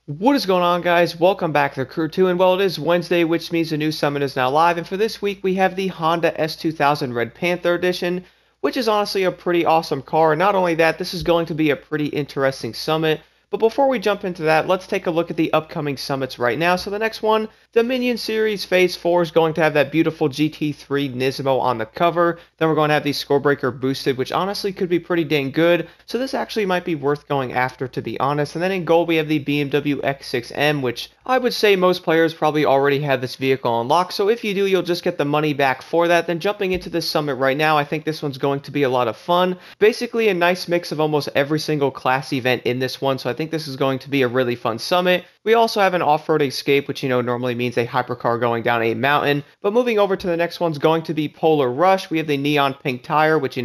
What is going on, guys? Welcome back to the Crew 2, and well, it is Wednesday, which means the new summit is now live, and for this week we have the Honda S2000 Red Panther Edition, which is honestly a pretty awesome car. Not only that, this is going to be a pretty interesting summit, but before we jump into that, let's take a look at the upcoming summits right now. So the next one, the Minion Series Phase 4 is going to have that beautiful GT3 Nismo on the cover. Then we're going to have the Scorebreaker Boosted, which honestly could be pretty dang good. So this actually might be worth going after, to be honest. And then in gold, we have the BMW X6M, which I would say most players probably already have this vehicle unlocked. So if you do, you'll just get the money back for that. Then jumping into this summit right now, I think this one's going to be a lot of fun. Basically a nice mix of almost every single class event in this one. So I think this is going to be a really fun summit. We also have an off-road escape, which, normally means a hypercar going down a mountain. But moving over to the next one's going to be Polar Rush. We have the neon pink tire, which,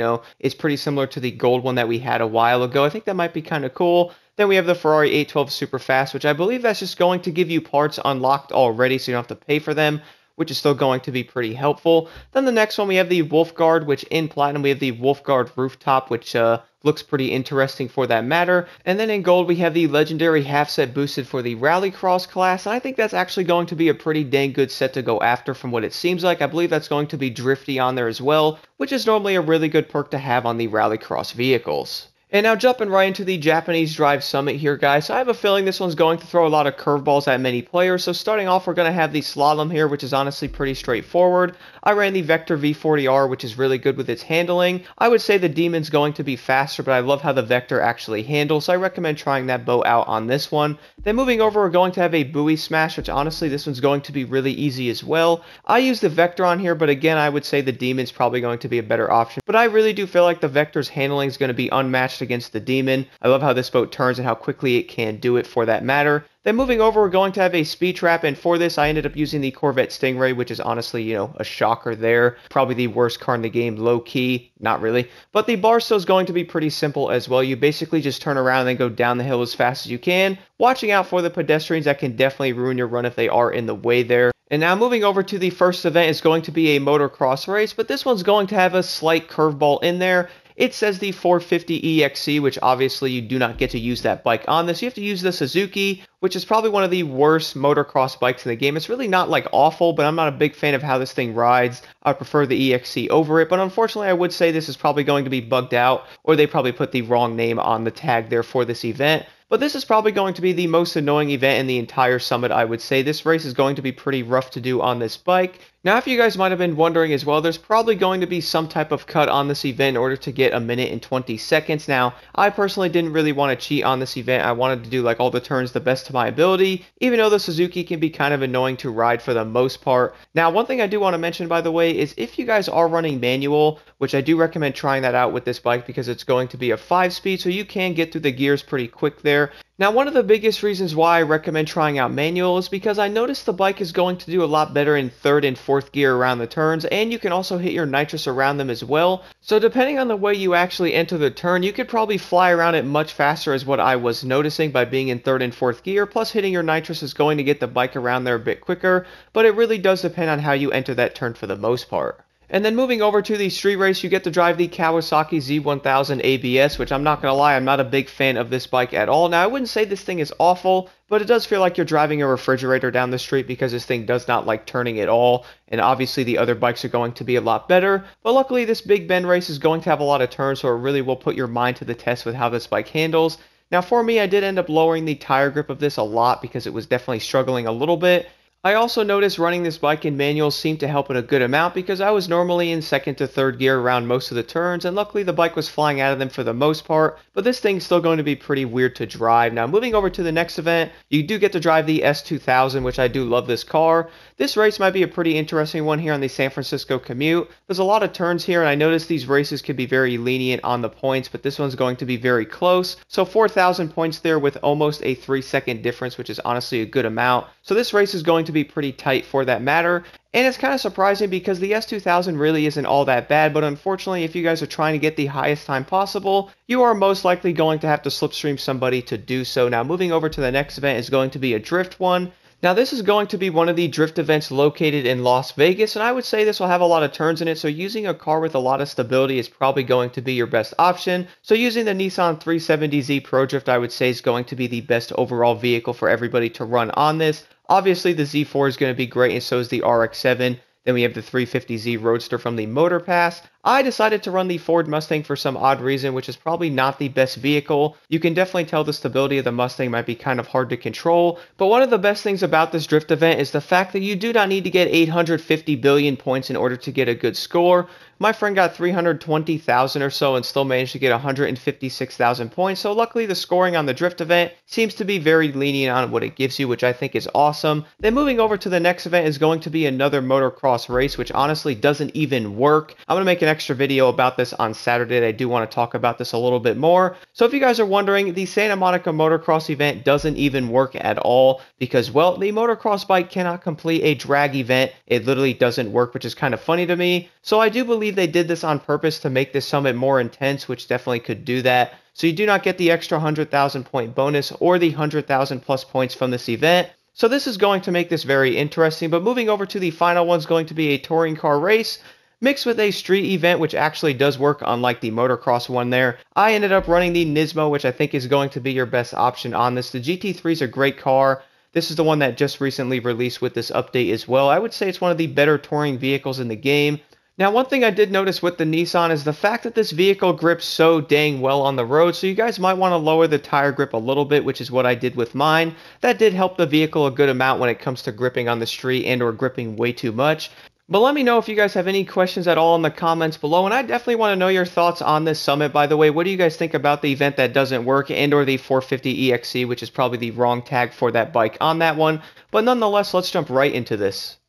is pretty similar to the gold one that we had a while ago. I think that might be kind of cool. Then we have the Ferrari 812 Superfast, which I believe that's just going to give you parts unlocked already, so you don't have to pay for them, which is still going to be pretty helpful. Then the next one, we have the Wolf Guard, which in Platinum, we have the Wolf Guard Rooftop, which looks pretty interesting for that matter. And then in gold, we have the legendary half set boosted for the Rallycross class. And I think that's actually going to be a pretty dang good set to go after from what it seems like. I believe that's going to be Drifty on there as well, which is normally a really good perk to have on the Rallycross vehicles. And now jumping right into the Japanese Drive Summit here, guys. So I have a feeling this one's going to throw a lot of curveballs at many players. So starting off, we're going to have the Slalom here, which is honestly pretty straightforward. I ran the Vector V40R, which is really good with its handling. I would say the Demon's going to be faster, but I love how the Vector actually handles, so I recommend trying that boat out on this one. Then moving over, we're going to have a Buoy Smash, which honestly, this one's going to be really easy as well. I use the Vector on here, but again, I would say the Demon's probably going to be a better option. But I really do feel like the Vector's handling is going to be unmatched against the Demon. I love how this boat turns and how quickly it can do it for that matter. Then moving over, we're going to have a Speed Trap, and for this, I ended up using the Corvette Stingray, which is honestly, a shocker there. Probably the worst car in the game, low-key, not really. But the Barstow is going to be pretty simple as well. You basically just turn around and then go down the hill as fast as you can, watching out for the pedestrians that can definitely ruin your run if they are in the way there. And now moving over to the first event is going to be a motocross race, but this one's going to have a slight curveball in there. It says the 450 EXC, which obviously you do not get to use that bike on this. You have to use the Suzuki, which is probably one of the worst motocross bikes in the game. It's really not like awful, but I'm not a big fan of how this thing rides. I prefer the EXC over it, but unfortunately I would say this is probably going to be bugged out, or they probably put the wrong name on the tag there for this event. But this is probably going to be the most annoying event in the entire summit, I would say. This race is going to be pretty rough to do on this bike. Now, if you guys might have been wondering as well, there's probably going to be some type of cut on this event in order to get a minute and 20 seconds. Now, I personally didn't really want to cheat on this event. I wanted to do like all the turns the best of my ability, even though the Suzuki can be kind of annoying to ride for the most part. Now, one thing I do want to mention, by the way, is if you guys are running manual, which I do recommend trying that out with this bike because it's going to be a 5-speed, so you can get through the gears pretty quick there. Now, one of the biggest reasons why I recommend trying out manual is because I noticed the bike is going to do a lot better in 3rd and 4th gear around the turns, and you can also hit your nitrous around them as well. So depending on the way you actually enter the turn, you could probably fly around it much faster as what I was noticing by being in 3rd and 4th gear, plus hitting your nitrous is going to get the bike around there a bit quicker, but it really does depend on how you enter that turn for the most part. And then moving over to the street race, you get to drive the Kawasaki Z1000 ABS, which I'm not going to lie, I'm not a big fan of this bike at all. Now, I wouldn't say this thing is awful, but it does feel like you're driving a refrigerator down the street because this thing does not like turning at all. And obviously the other bikes are going to be a lot better. But luckily this Big Bend race is going to have a lot of turns, so it really will put your mind to the test with how this bike handles. Now for me, I did end up lowering the tire grip of this a lot because it was definitely struggling a little bit. I also noticed running this bike in manual seemed to help in a good amount because I was normally in 2nd to 3rd gear around most of the turns, and luckily the bike was flying out of them for the most part, but this thing's still going to be pretty weird to drive. Now moving over to the next event, you do get to drive the S2000, which I do love this car. This race might be a pretty interesting one here on the San Francisco Commute. There's a lot of turns here, and I noticed these races could be very lenient on the points, but this one's going to be very close. So 4,000 points there with almost a 3-second difference, which is honestly a good amount. So this race is going to be pretty tight for that matter. And it's kind of surprising because the S2000 really isn't all that bad, but unfortunately if you guys are trying to get the highest time possible, you are most likely going to have to slipstream somebody to do so. Now moving over to the next event is going to be a drift one. Now this is going to be one of the drift events located in Las Vegas, and I would say this will have a lot of turns in it, so using a car with a lot of stability is probably going to be your best option. So using the Nissan 370Z Pro Drift I would say is going to be the best overall vehicle for everybody to run on this. Obviously the Z4 is going to be great, and so is the RX-7. Then we have the 350Z Roadster from the Motor Pass. I decided to run the Ford Mustang for some odd reason, which is probably not the best vehicle. You can definitely tell the stability of the Mustang might be kind of hard to control, but one of the best things about this drift event is the fact that you do not need to get 850 billion points in order to get a good score. My friend got 320,000 or so and still managed to get 156,000 points, so luckily the scoring on the drift event seems to be very lenient on what it gives you, which I think is awesome. Then moving over to the next event is going to be another motocross race, which honestly doesn't even work. I'm going to make an extra video about this on Saturday. I do want to talk about this a little bit more. So if you guys are wondering, the Santa Monica motocross event doesn't even work at all because, well, the motocross bike cannot complete a drag event. It literally doesn't work, which is kind of funny to me. So I do believe they did this on purpose to make this summit more intense, which definitely could do that. So you do not get the extra 100,000 point bonus or the 100,000 plus points from this event. So this is going to make this very interesting. But moving over to the final one is going to be a touring car race mixed with a street event, which actually does work unlike the motocross one there. I ended up running the Nismo, which I think is going to be your best option on this. The GT3 is a great car. This is the one that just recently released with this update as well. I would say it's one of the better touring vehicles in the game. Now, one thing I did notice with the Nissan is the fact that this vehicle grips so dang well on the road, so you guys might want to lower the tire grip a little bit, which is what I did with mine. That did help the vehicle a good amount when it comes to gripping on the street and or gripping way too much. But let me know if you guys have any questions at all in the comments below, and I definitely want to know your thoughts on this summit. By the way, what do you guys think about the event that doesn't work and or the 450 EXC, which is probably the wrong tag for that bike on that one? But nonetheless, let's jump right into this.